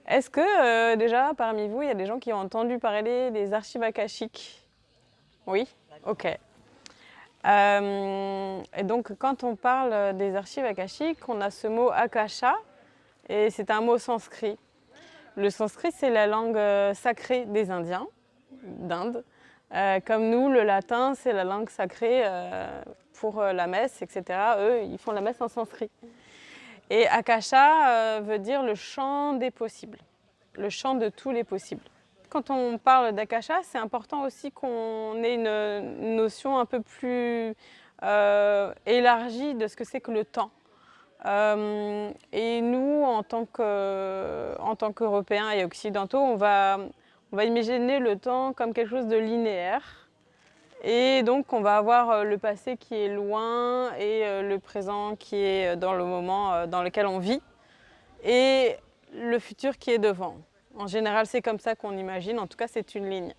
Est-ce que déjà parmi vous, il y a des gens qui ont entendu parler des archives akashiques? Oui? Ok. Et donc quand on parle des archives akashiques, on a ce mot akasha et c'est un mot sanskrit. Le sanskrit, c'est la langue sacrée des Indiens, d'Inde. Comme nous, le latin, c'est la langue sacrée pour la messe, etc. Eux, ils font la messe en sanskrit. Et akasha veut dire le champ des possibles, le champ de tous les possibles. Quand on parle d'akasha, c'est important aussi qu'on ait une notion un peu plus élargie de ce que c'est que le temps. Et nous, en tant qu'Européens et Occidentaux, on va imaginer le temps comme quelque chose de linéaire. Et donc, on va avoir le passé qui est loin et le présent qui est dans le moment dans lequel on vit et le futur qui est devant. En général, c'est comme ça qu'on imagine, en tout cas, c'est une ligne.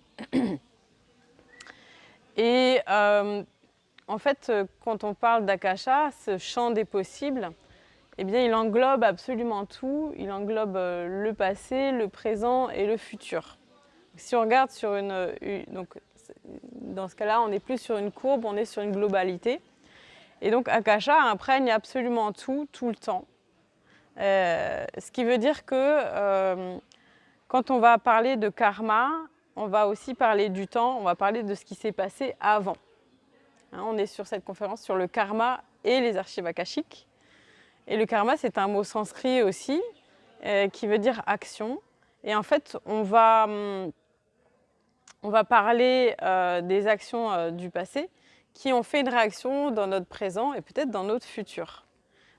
Et en fait, quand on parle d'akasha, ce champ des possibles, eh bien, il englobe absolument tout. Il englobe le passé, le présent et le futur. Si on regarde sur donc, dans ce cas-là, on n'est plus sur une courbe, on est sur une globalité. Et donc, akasha imprègne absolument tout, tout le temps. Ce qui veut dire que quand on va parler de karma, on va aussi parler du temps, on va parler de ce qui s'est passé avant. Hein, on est sur cette conférence sur le karma et les archives akashiques. Et le karma, c'est un mot sanskrit aussi, qui veut dire action. Et en fait, on va parler des actions du passé qui ont fait une réaction dans notre présent et peut-être dans notre futur.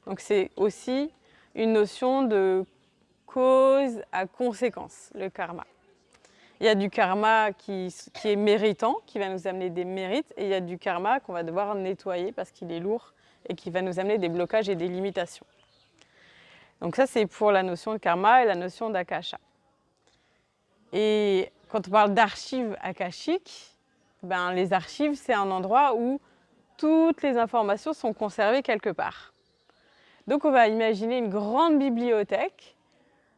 Donc c'est aussi une notion de cause à conséquence, le karma. Il y a du karma qui est méritant, qui va nous amener des mérites, et il y a du karma qu'on va devoir nettoyer parce qu'il est lourd et qui va nous amener des blocages et des limitations. Donc ça, c'est pour la notion de karma et la notion d'akasha. Et quand on parle d'archives akashiques, ben, les archives, c'est un endroit où toutes les informations sont conservées quelque part. Donc on va imaginer une grande bibliothèque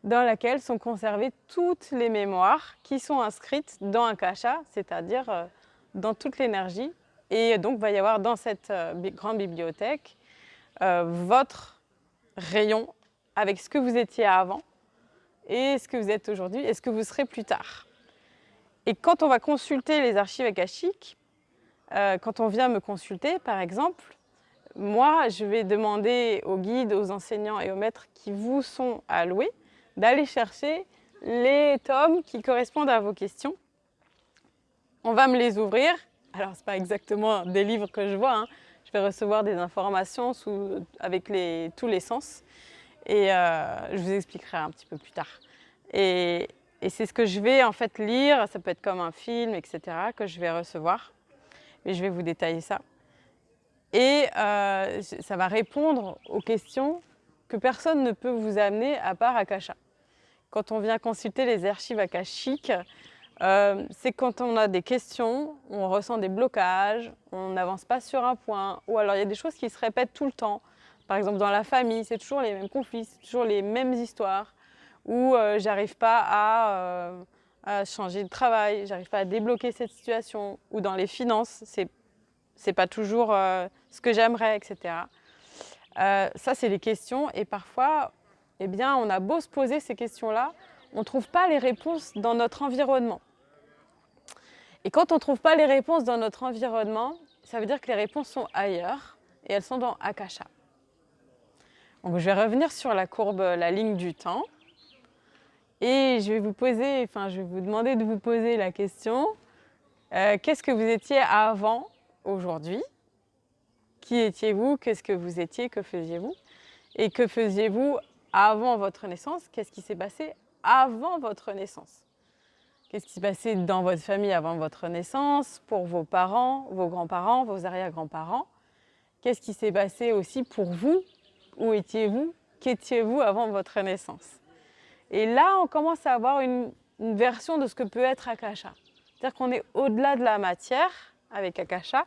dans laquelle sont conservées toutes les mémoires qui sont inscrites dans akasha, c'est-à-dire dans toute l'énergie. Et donc il va y avoir dans cette grande bibliothèque votre rayon avec ce que vous étiez avant et ce que vous êtes aujourd'hui et ce que vous serez plus tard. Et quand on va consulter les archives akashiques, quand on vient me consulter par exemple, moi je vais demander aux guides, aux enseignants et aux maîtres qui vous sont alloués d'aller chercher les tomes qui correspondent à vos questions. On va me les ouvrir. Alors ce n'est pas exactement des livres que je vois, hein. Je vais recevoir des informations avec tous les sens. Et je vous expliquerai un petit peu plus tard. Et c'est ce que je vais en fait lire, ça peut être comme un film, etc., que je vais recevoir. Mais je vais vous détailler ça. Et ça va répondre aux questions que personne ne peut vous amener à part akasha. Quand on vient consulter les archives akashiques, c'est quand on a des questions, on ressent des blocages, on n'avance pas sur un point, ou alors il y a des choses qui se répètent tout le temps. Par exemple, dans la famille, c'est toujours les mêmes conflits, c'est toujours les mêmes histoires, où j'arrive pas à changer de travail, j'arrive pas à débloquer cette situation, ou dans les finances, c'est pas toujours ce que j'aimerais, etc. Ça, c'est les questions, et parfois, eh bien, on a beau se poser ces questions-là, on ne trouve pas les réponses dans notre environnement. Et quand on ne trouve pas les réponses dans notre environnement, ça veut dire que les réponses sont ailleurs, et elles sont dans akasha. Donc, je vais revenir sur la courbe, la ligne du temps, et je vais vous demander de vous poser la question qu'est-ce que vous étiez avant aujourd'hui? Qui étiez-vous? Qu'est-ce que vous étiez? Que faisiez-vous? Et que faisiez-vous avant votre naissance? Qu'est-ce qui s'est passé avant votre naissance? Qu'est-ce qui s'est passé dans votre famille avant votre naissance, pour vos parents, vos grands-parents, vos arrière-grands-parents? Qu'est-ce qui s'est passé aussi pour vous? Où étiez-vous? Qu'étiez-vous avant votre naissance? Et là, on commence à avoir une version de ce que peut être akasha. C'est-à-dire qu'on est au-delà de la matière avec akasha.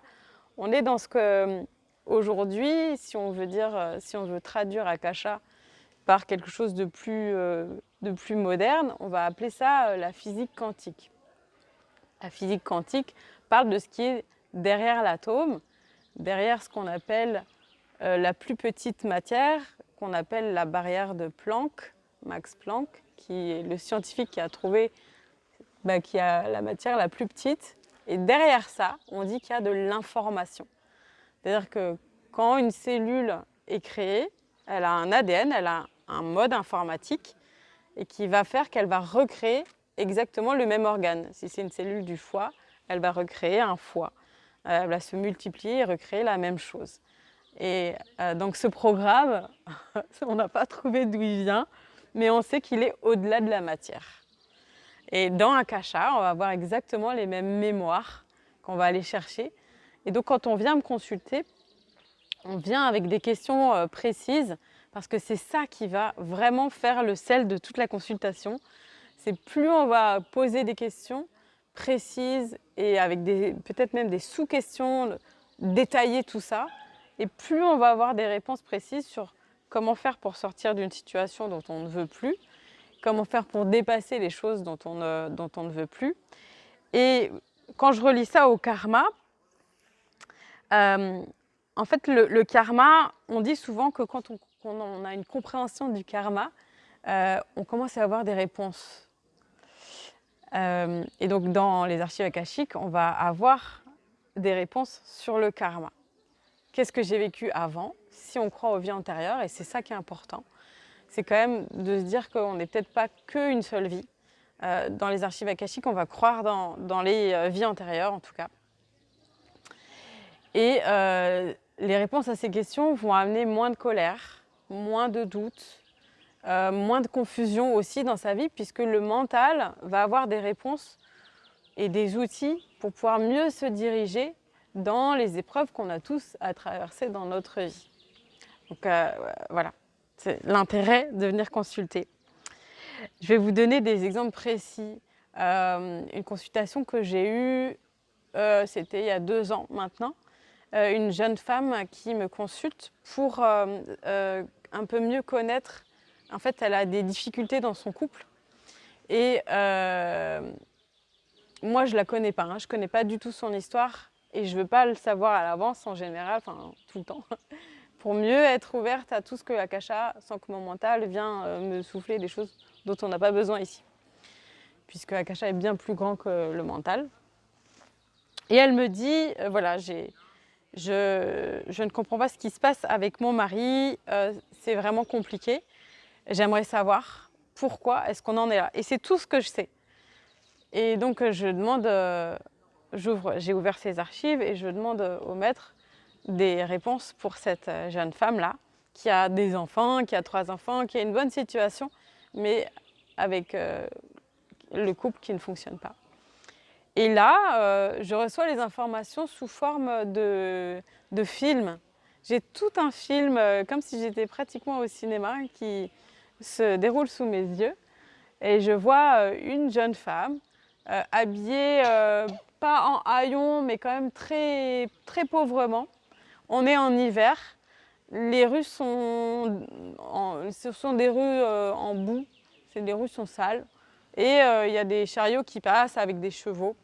On est dans ce que, aujourd'hui, si on veut traduire akasha par quelque chose de plus de plus moderne, on va appeler ça la physique quantique. La physique quantique parle de ce qui est derrière l'atome, derrière ce qu'on appelle la plus petite matière, qu'on appelle la barrière de Planck, Max Planck, qui est le scientifique qui a trouvé qu'il y a la matière la plus petite. Et derrière ça, on dit qu'il y a de l'information. C'est-à-dire que quand une cellule est créée, elle a un ADN, elle a un mode informatique et qui va faire qu'elle va recréer exactement le même organe. Si c'est une cellule du foie, elle va recréer un foie. Elle va se multiplier et recréer la même chose. Et donc ce programme, on n'a pas trouvé d'où il vient, mais on sait qu'il est au-delà de la matière. Et dans Akasha, on va avoir exactement les mêmes mémoires qu'on va aller chercher. Et donc quand on vient me consulter, on vient avec des questions précises, parce que c'est ça qui va vraiment faire le sel de toute la consultation. C'est plus on va poser des questions précises et avec peut-être même des sous-questions, détailler tout ça, et plus on va avoir des réponses précises sur comment faire pour sortir d'une situation dont on ne veut plus, comment faire pour dépasser les choses dont on ne veut plus. Et quand je relis ça au karma, en fait, le karma, on dit souvent que quand on a une compréhension du karma, on commence à avoir des réponses. Et donc, dans les archives akashiques, on va avoir des réponses sur le karma. Qu'est-ce que j'ai vécu avant, si on croit aux vies antérieures, et c'est ça qui est important. C'est quand même de se dire qu'on n'est peut-être pas qu'une seule vie. Dans les archives akashiques, on va croire dans les vies antérieures, en tout cas. Et les réponses à ces questions vont amener moins de colère, moins de doutes, moins de confusion aussi dans sa vie, puisque le mental va avoir des réponses et des outils pour pouvoir mieux se diriger dans les épreuves qu'on a tous à traverser dans notre vie. Donc voilà, c'est l'intérêt de venir consulter. Je vais vous donner des exemples précis. Une consultation que j'ai eue, c'était il y a 2 ans maintenant, une jeune femme qui me consulte pour un peu mieux connaître. En fait, elle a des difficultés dans son couple et moi, je ne la connais pas, je ne connais pas du tout son histoire et je ne veux pas le savoir à l'avance en général, enfin tout le temps, pour mieux être ouverte à tout ce que Akasha, sans que mon mental, vient me souffler des choses dont on n'a pas besoin ici, puisque Akasha est bien plus grand que le mental. Et elle me dit, voilà, je ne comprends pas ce qui se passe avec mon mari, c'est vraiment compliqué. J'aimerais savoir pourquoi est-ce qu'on en est là. Et c'est tout ce que je sais. Et donc je demande, j'ai ouvert ces archives et je demande au maître des réponses pour cette jeune femme-là, qui a des enfants, qui a 3 enfants, qui a une bonne situation, mais avec le couple qui ne fonctionne pas. Et là, je reçois les informations sous forme de film. J'ai tout un film, comme si j'étais pratiquement au cinéma, qui se déroule sous mes yeux. Et je vois une jeune femme habillée, pas en haillons, mais quand même très, très pauvrement. On est en hiver. Les rues ce sont des rues en boue. Les rues sont sales. Et il y a des chariots qui passent avec des chevaux.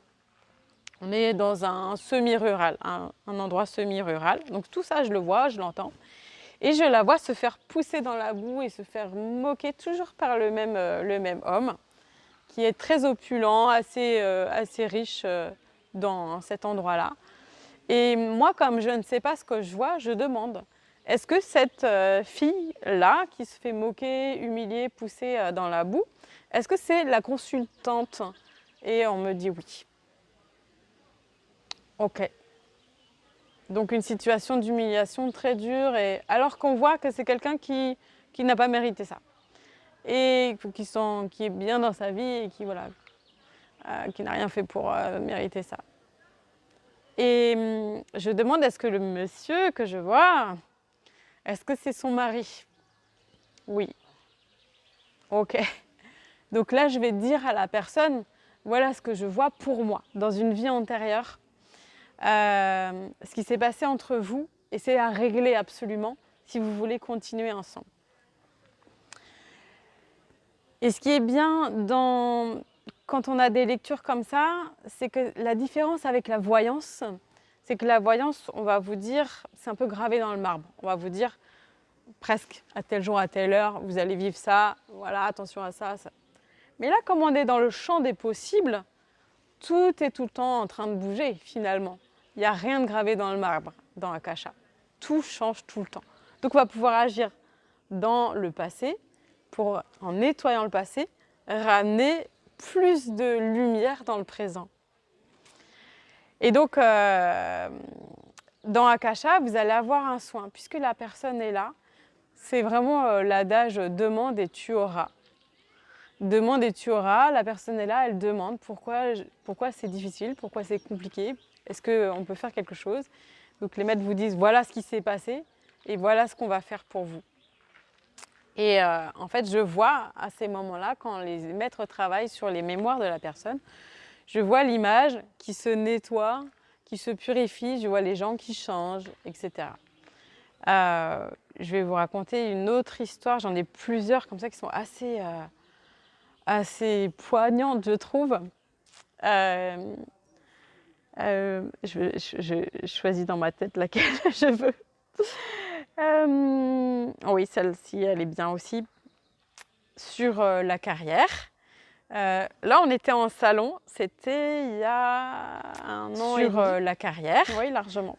On est dans un semi-rural, un endroit semi-rural. Donc tout ça, je le vois, je l'entends. Et je la vois se faire pousser dans la boue et se faire moquer toujours par le même homme, qui est très opulent, assez riche dans cet endroit-là. Et moi, comme je ne sais pas ce que je vois, je demande, est-ce que cette fille-là, qui se fait moquer, humilier, pousser dans la boue, est-ce que c'est la consultante? Et on me dit oui. Ok. Donc une situation d'humiliation très dure, et alors qu'on voit que c'est quelqu'un qui n'a pas mérité ça. Et qui est bien dans sa vie et qui n'a rien fait pour mériter ça. Et je demande, est-ce que le monsieur que je vois, est-ce que c'est son mari? Oui. Ok. Donc là, je vais dire à la personne, voilà ce que je vois pour moi, dans une vie antérieure, ce qui s'est passé entre vous, et c'est à régler absolument si vous voulez continuer ensemble. Et ce qui est bien quand on a des lectures comme ça, c'est que la différence avec la voyance, c'est que la voyance, on va vous dire, c'est un peu gravé dans le marbre. On va vous dire presque à tel jour, à telle heure, vous allez vivre ça, voilà, attention à ça, ça. Mais là, comme on est dans le champ des possibles, tout est tout le temps en train de bouger finalement. Il n'y a rien de gravé dans le marbre, dans Akasha. Tout change tout le temps. Donc on va pouvoir agir dans le passé pour, en nettoyant le passé, ramener plus de lumière dans le présent. Et donc, dans Akasha, vous allez avoir un soin, puisque la personne est là. C'est vraiment l'adage « demande et tu auras ». Demande et tu auras, la personne est là, elle demande pourquoi c'est difficile, pourquoi c'est compliqué, est-ce qu'on peut faire quelque chose. Donc les maîtres vous disent voilà ce qui s'est passé et voilà ce qu'on va faire pour vous. Et en fait, je vois à ces moments-là, quand les maîtres travaillent sur les mémoires de la personne, je vois l'image qui se nettoie, qui se purifie, je vois les gens qui changent, etc. Je vais vous raconter une autre histoire, j'en ai plusieurs comme ça qui sont assez poignantes, je trouve. Je choisis dans ma tête laquelle je veux. Oui, celle-ci, elle est bien aussi. Sur la carrière. Là, on était en salon, c'était il y a un an sur la carrière. Oui, largement.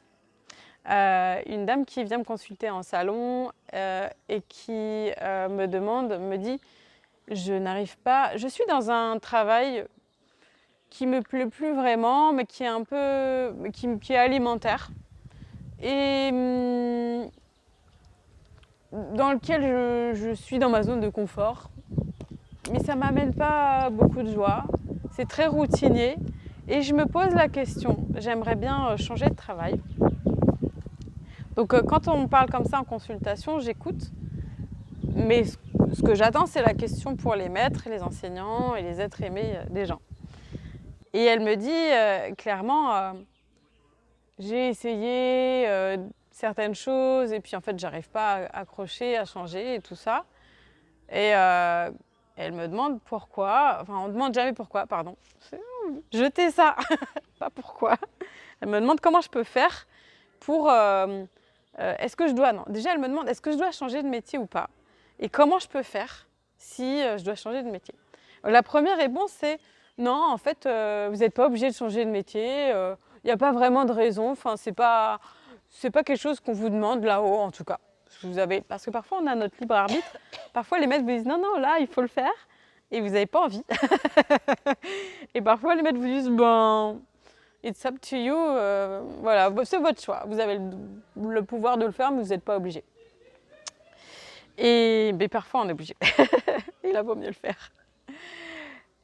Une dame qui vient me consulter en salon et qui me dit je n'arrive pas, je suis dans un travail qui me plaît plus vraiment, mais qui est un peu, qui est alimentaire et dans lequel je suis dans ma zone de confort, mais ça m'amène pas beaucoup de joie. C'est très routinier et je me pose la question, j'aimerais bien changer de travail. Donc quand on me parle comme ça en consultation, j'écoute, mais ce que j'attends, c'est la question pour les maîtres, les enseignants et les êtres aimés des gens. Et elle me dit clairement, j'ai essayé certaines choses et puis en fait, j'arrive pas à accrocher, à changer et tout ça. Et elle me demande pourquoi, enfin on ne demande jamais pourquoi, pardon. Jetez ça, pas pourquoi. Elle me demande comment je peux faire pour... est-ce que je dois... Non, déjà elle me demande est-ce que je dois changer de métier ou pas? Et comment je peux faire si je dois changer de métier? La première réponse c'est non, en fait, vous n'êtes pas obligé de changer de métier, il n'y a pas vraiment de raison, enfin, c'est pas quelque chose qu'on vous demande là-haut en tout cas. Parce que parfois on a notre libre arbitre, parfois les maîtres vous disent non, non, là il faut le faire et vous n'avez pas envie. Et parfois les maîtres vous disent ben, it's up to you, voilà, c'est votre choix, vous avez le pouvoir de le faire mais vous n'êtes pas obligé. Et mais parfois on est obligé, il a vaut mieux le faire.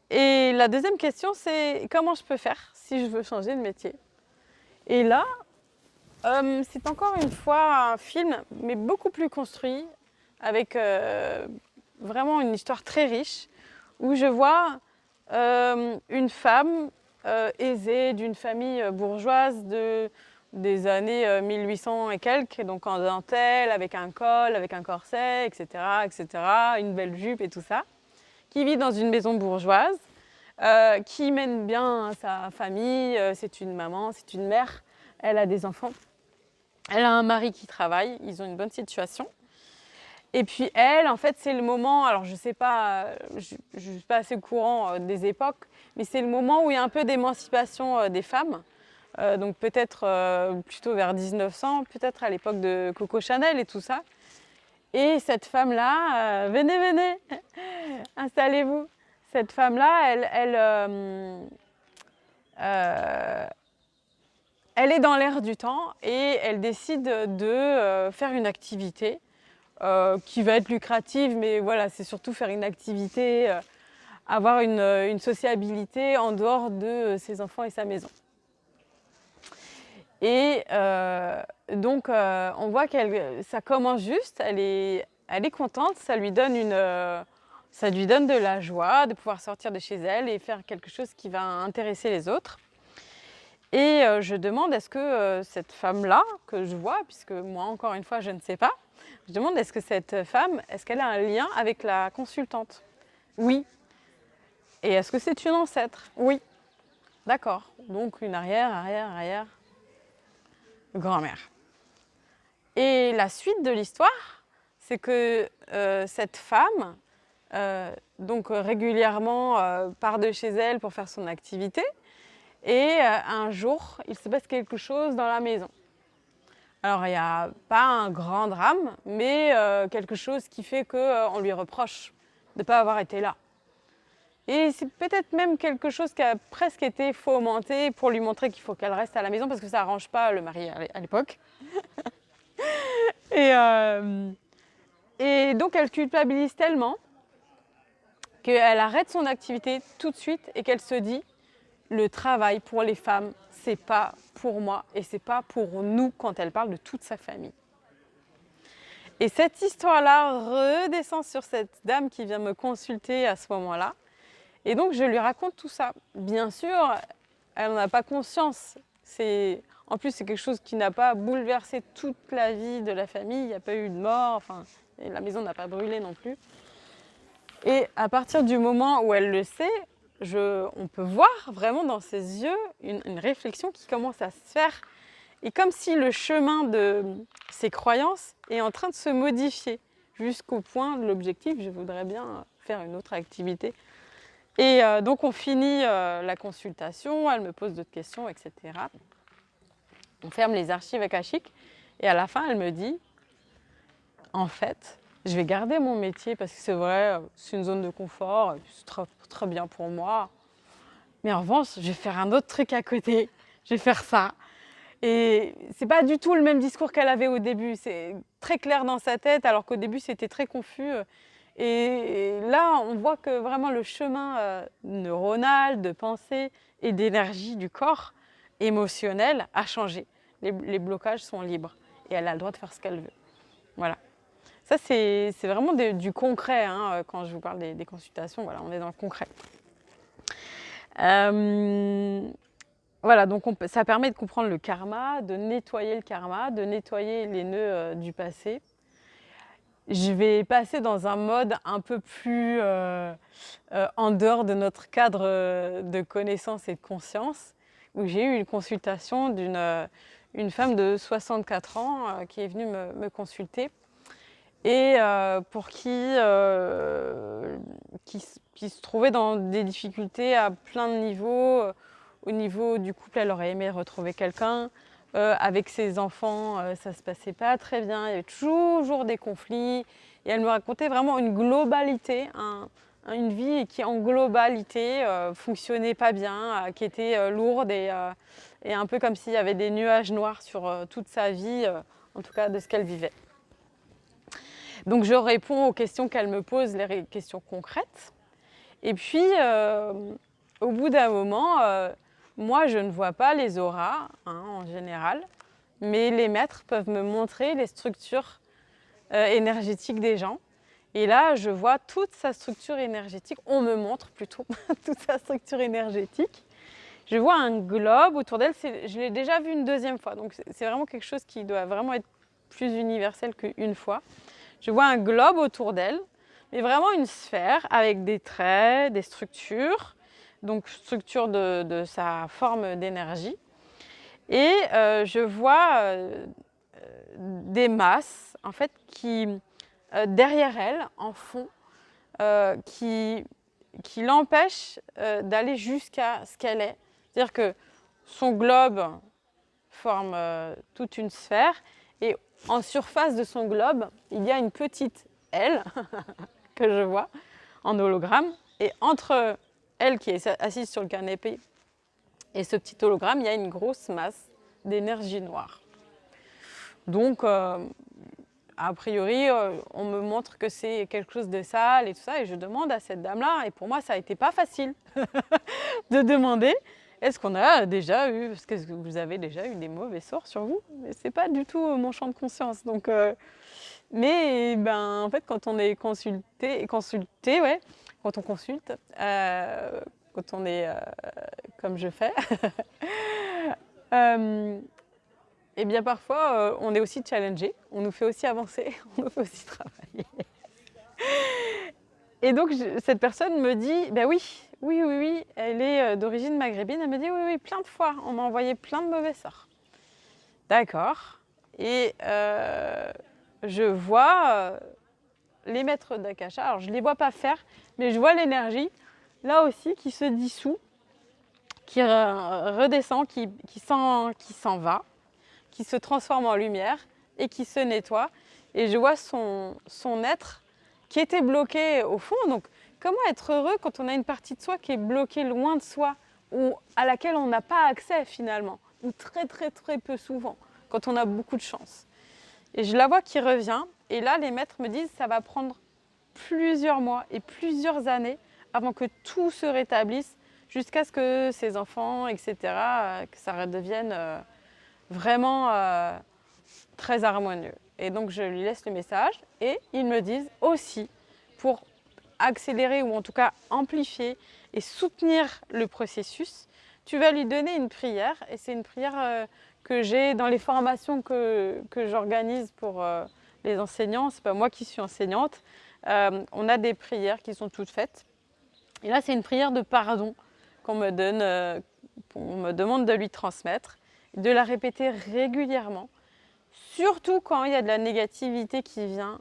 Et la deuxième question, c'est comment je peux faire si je veux changer de métier? Et là, c'est encore une fois un film, mais beaucoup plus construit, avec vraiment une histoire très riche, où je vois une femme aisée d'une famille bourgeoise des années 1800 et quelques, donc en dentelle, avec un col, avec un corset, etc., une belle jupe et tout ça, qui vit dans une maison bourgeoise, qui mène bien sa famille, c'est une maman, c'est une mère, elle a des enfants, elle a un mari qui travaille, ils ont une bonne situation. Et puis elle, en fait, c'est le moment, alors je sais pas, je ne suis pas assez au courant des époques, mais c'est le moment où il y a un peu d'émancipation des femmes, donc peut-être plutôt vers 1900, peut-être à l'époque de Coco Chanel et tout ça. Et cette femme-là, venez, venez, installez-vous. Cette femme-là, elle est dans l'air du temps et elle décide de faire une activité qui va être lucrative, mais voilà, c'est surtout faire une activité, avoir une sociabilité en dehors de ses enfants et sa maison. Et donc, on voit que ça commence juste, elle est contente, ça lui donne de la joie de pouvoir sortir de chez elle et faire quelque chose qui va intéresser les autres. Et je demande, est-ce que cette femme-là, que je vois, puisque moi, encore une fois, je ne sais pas, je demande, est-ce que cette femme, est-ce qu'elle a un lien avec la consultante? Oui. Et est-ce que c'est une ancêtre? Oui. D'accord. Donc une arrière grand-mère. Et la suite de l'histoire, c'est que cette femme, régulièrement, part de chez elle pour faire son activité. Et un jour, il se passe quelque chose dans la maison. Alors, il n'y a pas un grand drame, mais quelque chose qui fait qu'on lui reproche de ne pas avoir été là. Et c'est peut-être même quelque chose qui a presque été fomenté pour lui montrer qu'il faut qu'elle reste à la maison parce que ça n'arrange pas le mari à l'époque. Et, et donc, elle culpabilise tellement qu'elle arrête son activité tout de suite et qu'elle se dit le travail pour les femmes, c'est pas pour moi et c'est pas pour nous quand elle parle de toute sa famille. Et cette histoire-là redescend sur cette dame qui vient me consulter à ce moment-là. Et donc je lui raconte tout ça. Bien sûr, elle n'en a pas conscience. En plus, c'est quelque chose qui n'a pas bouleversé toute la vie de la famille. Il n'y a pas eu de mort, enfin, et la maison n'a pas brûlé non plus. Et à partir du moment où elle le sait, on peut voir vraiment dans ses yeux une réflexion qui commence à se faire. Et comme si le chemin de ses croyances est en train de se modifier jusqu'au point de l'objectif, je voudrais bien faire une autre activité. Et donc on finit la consultation, elle me pose d'autres questions, etc. On ferme les archives akashiques et à la fin elle me dit « En fait, je vais garder mon métier parce que c'est vrai, c'est une zone de confort, c'est très, très bien pour moi. Mais en revanche, je vais faire un autre truc à côté, je vais faire ça. » Et c'est pas du tout le même discours qu'elle avait au début. C'est très clair dans sa tête, alors qu'au début, c'était très confus. Et là, on voit que vraiment le chemin neuronal, de pensée et d'énergie du corps émotionnel a changé. Les blocages sont libres et elle a le droit de faire ce qu'elle veut. Voilà. Ça, c'est vraiment du concret, hein, quand je vous parle des consultations. Voilà, on est dans le concret. Voilà, donc ça permet de comprendre le karma, de nettoyer le karma, de nettoyer les nœuds du passé. Je vais passer dans un mode un peu plus en dehors de notre cadre de connaissance et de conscience, où j'ai eu une consultation d'une femme de 64 ans qui est venue me consulter et pour qui se trouvait dans des difficultés à plein de niveaux. Au niveau du couple, elle aurait aimé retrouver quelqu'un. Avec ses enfants, ça ne se passait pas très bien. Il y avait toujours des conflits. Et elle me racontait vraiment une globalité, une vie qui en globalité fonctionnait pas bien, qui était lourde et un peu comme s'il y avait des nuages noirs sur toute sa vie, en tout cas de ce qu'elle vivait. Donc je réponds aux questions qu'elle me pose, les questions concrètes. Et puis, au bout d'un moment, moi, je ne vois pas les auras, hein, en général, mais les maîtres peuvent me montrer les structures énergétiques des gens. Et là, je vois toute sa structure énergétique, on me montre plutôt toute sa structure énergétique. Je vois un globe autour d'elle, je l'ai déjà vu une deuxième fois, donc c'est vraiment quelque chose qui doit vraiment être plus universel qu'une fois. Je vois un globe autour d'elle, mais vraiment une sphère avec des traits, des structures, donc structure de sa forme d'énergie. Et je vois des masses, en fait, qui, derrière elle, en fond, qui l'empêchent d'aller jusqu'à ce qu'elle est. C'est-à-dire que son globe forme toute une sphère et en surface de son globe, il y a une petite aile que je vois en hologramme. Et entre elle qui est assise sur le canapé et ce petit hologramme, il y a une grosse masse d'énergie noire. Donc, a priori, on me montre que c'est quelque chose de sale et tout ça. Et je demande à cette dame-là, et pour moi, ça n'a été pas facile de demander. Est-ce qu'on a déjà eu, parce que vous avez déjà eu des mauvais sorts sur vous? Mais c'est pas du tout mon champ de conscience. Donc, mais en fait, quand on est consulté, ouais, quand on consulte, quand on est comme je fais, et bien parfois, on est aussi challengé, on nous fait aussi avancer, on nous fait aussi travailler. Et donc, cette personne me dit, ben oui, elle est d'origine maghrébine. Elle me dit, oui, plein de fois, on m'a envoyé plein de mauvais sorts. D'accord. Et je vois les maîtres d'Akasha, alors je ne les vois pas faire, mais je vois l'énergie, là aussi, qui se dissout, qui redescend, qui s'en va, qui se transforme en lumière et qui se nettoie. Et je vois son être qui était bloqué au fond. Donc, comment être heureux quand on a une partie de soi qui est bloquée loin de soi ou à laquelle on n'a pas accès finalement, ou très peu souvent, quand on a beaucoup de chance. Et je la vois qui revient, et là les maîtres me disent ça va prendre plusieurs mois et plusieurs années avant que tout se rétablisse, jusqu'à ce que ses enfants, etc., que ça redevienne vraiment très harmonieux. Et donc je lui laisse le message, et ils me disent aussi, pour accélérer ou en tout cas amplifier et soutenir le processus, tu vas lui donner une prière, et c'est une prière que j'ai dans les formations que j'organise pour les enseignants. C'est pas moi qui suis enseignante. On a des prières qui sont toutes faites. Et là, c'est une prière de pardon qu'on me donne, on me demande de lui transmettre, de la répéter régulièrement, surtout quand il y a de la négativité qui vient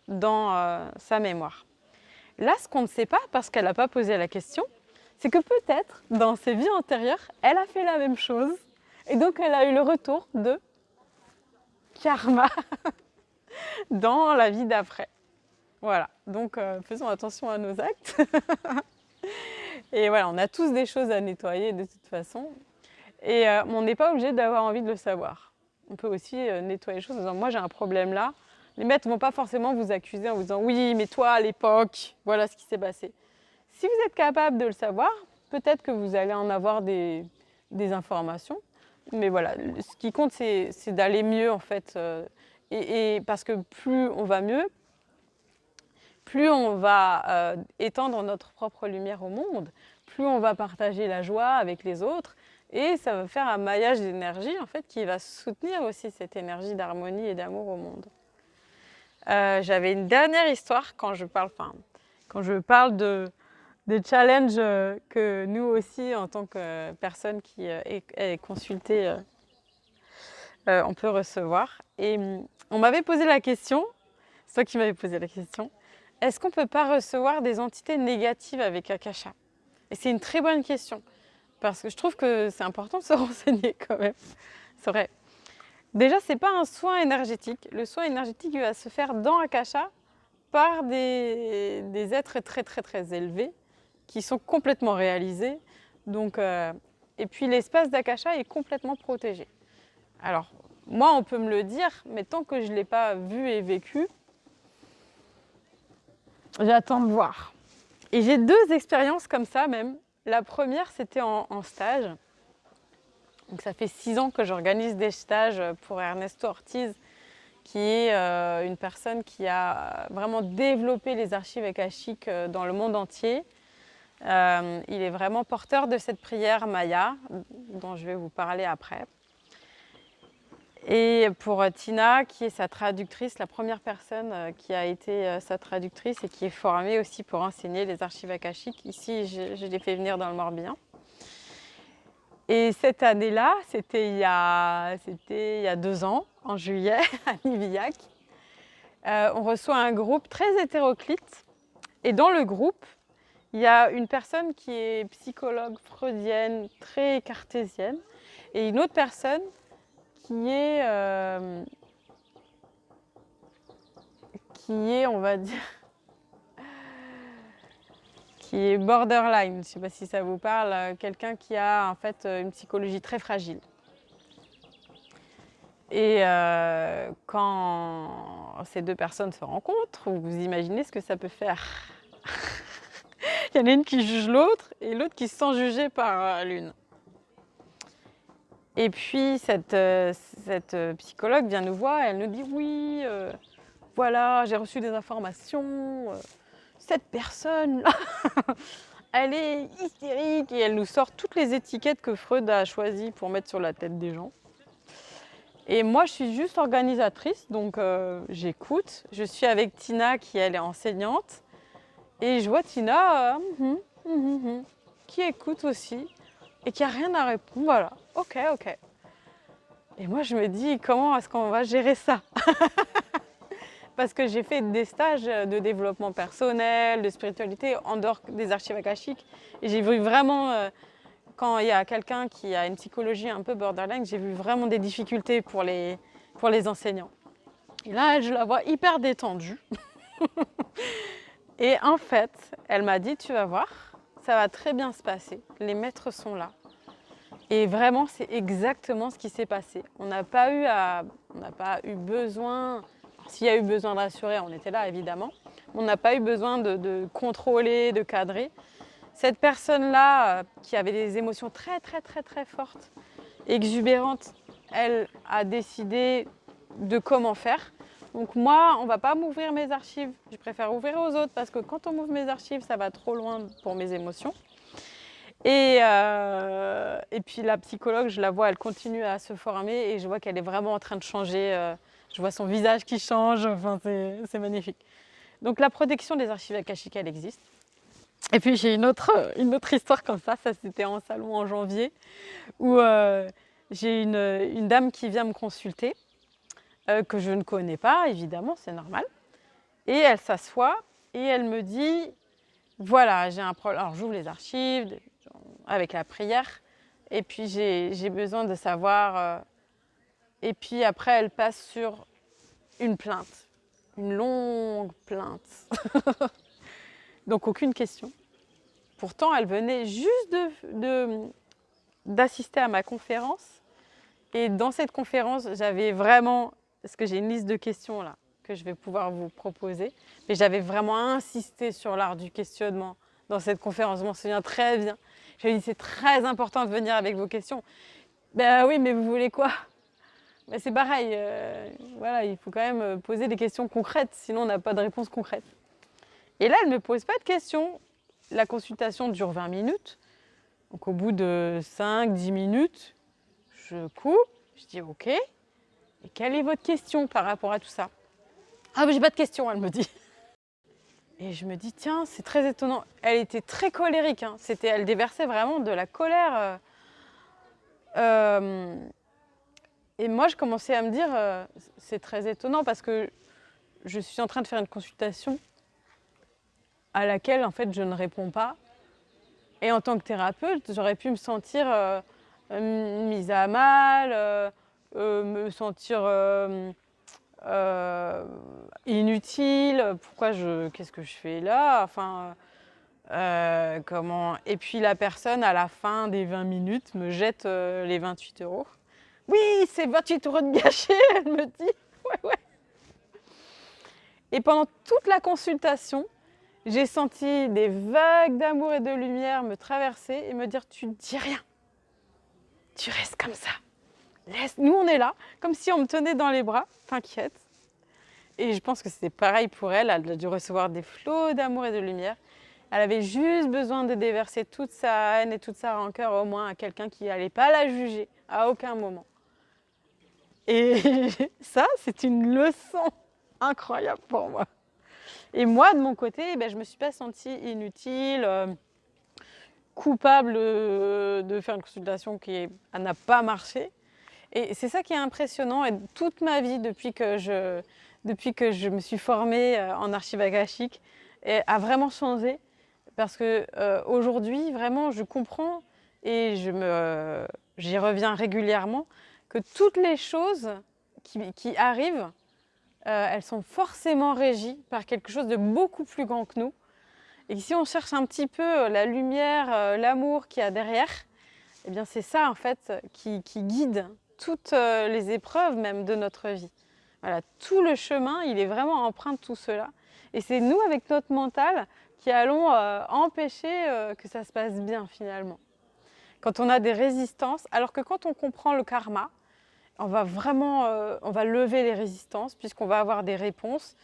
dans sa mémoire. Là, ce qu'on ne sait pas, parce qu'elle n'a pas posé la question, c'est que peut-être, dans ses vies antérieures, elle a fait la même chose. Et donc, elle a eu le retour de karma dans la vie d'après. Voilà, donc faisons attention à nos actes. Et voilà, on a tous des choses à nettoyer de toute façon. Et on n'est pas obligé d'avoir envie de le savoir. On peut aussi nettoyer les choses en disant « moi j'ai un problème là ». Les maîtres ne vont pas forcément vous accuser en vous disant « oui, mais toi à l'époque, voilà ce qui s'est passé ». Si vous êtes capable de le savoir, peut-être que vous allez en avoir des informations. Mais voilà, ce qui compte, c'est d'aller mieux en fait. Et parce que plus on va mieux, plus on va étendre notre propre lumière au monde, plus on va partager la joie avec les autres. Et ça va faire un maillage d'énergie en fait qui va soutenir aussi cette énergie d'harmonie et d'amour au monde. J'avais une dernière histoire quand je parle des challenges que nous aussi, en tant que personne qui est consultée, on peut recevoir. Et on m'avait posé la question, c'est toi qui m'avais posé la question, est-ce qu'on ne peut pas recevoir des entités négatives avec Akasha? Et c'est une très bonne question, parce que je trouve que c'est important de se renseigner quand même. C'est vrai. Déjà, ce n'est pas un soin énergétique. Le soin énergétique va se faire dans Akasha par des êtres très élevés qui sont complètement réalisés. Donc, et puis l'espace d'Akasha est complètement protégé. Alors, moi, on peut me le dire, mais tant que je ne l'ai pas vu et vécu, j'attends de voir. Et j'ai 2 expériences comme ça même. La première, c'était en stage. Donc, ça fait 6 ans que j'organise des stages pour Ernesto Ortiz, qui est une personne qui a vraiment développé les archives akashiques dans le monde entier. Il est vraiment porteur de cette prière Maya, dont je vais vous parler après. Et pour Tina, qui est sa traductrice, la première personne qui a été sa traductrice et qui est formée aussi pour enseigner les archives akashiques. Ici, je l'ai fait venir dans le Morbihan. Et cette année-là, c'était il y a 2 ans, en juillet, à Nivillac. On reçoit un groupe très hétéroclite. Et dans le groupe, il y a une personne qui est psychologue freudienne, très cartésienne, et une autre personne qui est, on va dire, qui est borderline. Je ne sais pas si ça vous parle, quelqu'un qui a en fait une psychologie très fragile. Et quand ces 2 personnes se rencontrent, vous imaginez ce que ça peut faire. Il y en a une qui juge l'autre et l'autre qui se sent jugée par l'une. Et puis cette psychologue vient nous voir et elle nous dit « oui, voilà, j'ai reçu des informations, cette personne-là, elle est hystérique » et elle nous sort toutes les étiquettes que Freud a choisies pour mettre sur la tête des gens. Et moi, je suis juste organisatrice, donc j'écoute. Je suis avec Tina, qui elle est enseignante. Et je vois Tina qui écoute aussi et qui a rien à répondre. Voilà, ok, ok. Et moi, je me dis, comment est-ce qu'on va gérer ça? Parce que j'ai fait des stages de développement personnel, de spiritualité en dehors des archives akashiques. Et j'ai vu vraiment, quand il y a quelqu'un qui a une psychologie un peu borderline, j'ai vu vraiment des difficultés pour les enseignants. Et là, je la vois hyper détendue. Et en fait, elle m'a dit, tu vas voir, ça va très bien se passer. Les maîtres sont là. Et vraiment, c'est exactement ce qui s'est passé. On n'a pas eu besoin, s'il y a eu besoin de rassurer, on était là évidemment. On n'a pas eu besoin de contrôler, de cadrer. Cette personne-là, qui avait des émotions très très très très fortes, exubérantes, elle a décidé de comment faire. Donc moi, on ne va pas m'ouvrir mes archives. Je préfère ouvrir aux autres parce que quand on m'ouvre mes archives, ça va trop loin pour mes émotions. Et puis la psychologue, je la vois, elle continue à se former et je vois qu'elle est vraiment en train de changer. Je vois son visage qui change, enfin, c'est magnifique. Donc la protection des archives akashiques, elle existe. Et puis j'ai une autre histoire comme ça c'était en salon en janvier, où j'ai une dame qui vient me consulter, que je ne connais pas, évidemment, c'est normal. Et elle s'assoit et elle me dit, voilà, j'ai un problème. Alors j'ouvre les archives avec la prière, et puis j'ai besoin de savoir. Et puis après, elle passe sur une plainte, une longue plainte. Donc aucune question. Pourtant, elle venait juste d'assister à ma conférence. Et dans cette conférence, j'avais vraiment, parce que j'ai une liste de questions là, que je vais pouvoir vous proposer, mais j'avais vraiment insisté sur l'art du questionnement dans cette conférence, je m'en souviens très bien. J'ai dit, c'est très important de venir avec vos questions. Ben oui, mais vous voulez quoi? Ben c'est pareil, voilà, il faut quand même poser des questions concrètes, sinon on n'a pas de réponse concrète. Et là, elle ne me pose pas de questions. La consultation dure 20 minutes. Donc au bout de 5-10 minutes, je coupe, je dis OK. Et quelle est votre question par rapport à tout ça? Ah mais j'ai pas de question, elle me dit. Et je me dis, tiens, c'est très étonnant. Elle était très colérique, hein. Elle déversait vraiment de la colère. Et moi, je commençais à me dire, c'est très étonnant parce que je suis en train de faire une consultation à laquelle, en fait, je ne réponds pas. Et en tant que thérapeute, j'aurais pu me sentir mise à mal, me sentir inutile. Qu'est-ce que je fais là? Enfin, comment? Et puis la personne, à la fin des 20 minutes, me jette les 28 euros. Oui, c'est 28 euros de gâché, elle me dit. Ouais, ouais. Et pendant toute la consultation, j'ai senti des vagues d'amour et de lumière me traverser et me dire, tu ne dis rien. Tu restes comme ça. Nous, on est là, comme si on me tenait dans les bras. T'inquiète. Et je pense que c'était pareil pour elle. Elle a dû recevoir des flots d'amour et de lumière. Elle avait juste besoin de déverser toute sa haine et toute sa rancœur au moins à quelqu'un qui n'allait pas la juger à aucun moment. Et ça, c'est une leçon incroyable pour moi. Et moi, de mon côté, je ne me suis pas sentie inutile, coupable de faire une consultation qui n'a pas marché. Et c'est ça qui est impressionnant. Et toute ma vie, depuis que je me suis formée en archives akashiques, a vraiment changé. Parce que aujourd'hui, vraiment, je comprends et j'y reviens régulièrement que toutes les choses qui arrivent, elles sont forcément régies par quelque chose de beaucoup plus grand que nous. Et si on cherche un petit peu la lumière, l'amour qu'il y a derrière, eh bien c'est ça en fait qui guide toutes les épreuves même de notre vie. Voilà, tout le chemin, il est vraiment empreint de tout cela. Et c'est nous, avec notre mental, qui allons empêcher que ça se passe bien finalement. Quand on a des résistances, alors que quand on comprend le karma, on va vraiment on va lever les résistances puisqu'on va avoir des réponses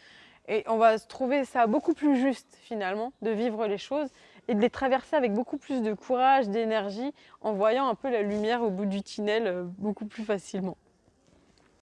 et on va se trouver ça beaucoup plus juste finalement de vivre les choses et de les traverser avec beaucoup plus de courage, d'énergie en voyant un peu la lumière au bout du tunnel beaucoup plus facilement.